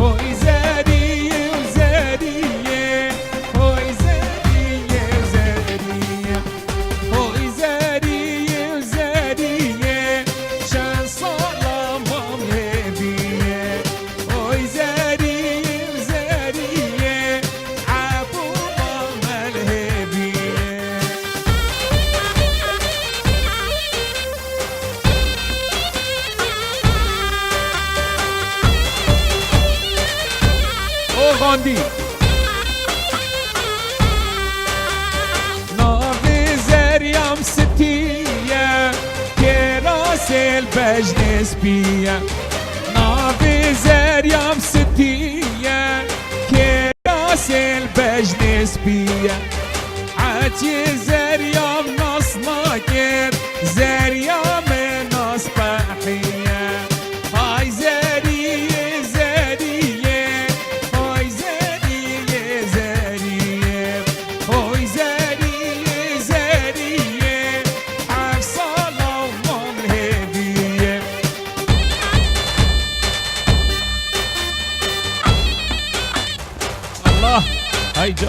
هوي زارية وزارية، هوي زارية وزارية، هوي زارية وزارية، شان صلمم هدية، هوي زارية وزارية، عفو ماما الهدية. غاندي نافي زريم ستية كراس البجنس بيا، نافي زريم ستية كراس البجنس بيا، عاتي زريم نص ناكر زريم نص بحية، هاي زرية زرية، هاي زرية زرية، هاي زرية زرية، عفصلة ومام الهدية. الله هاي جو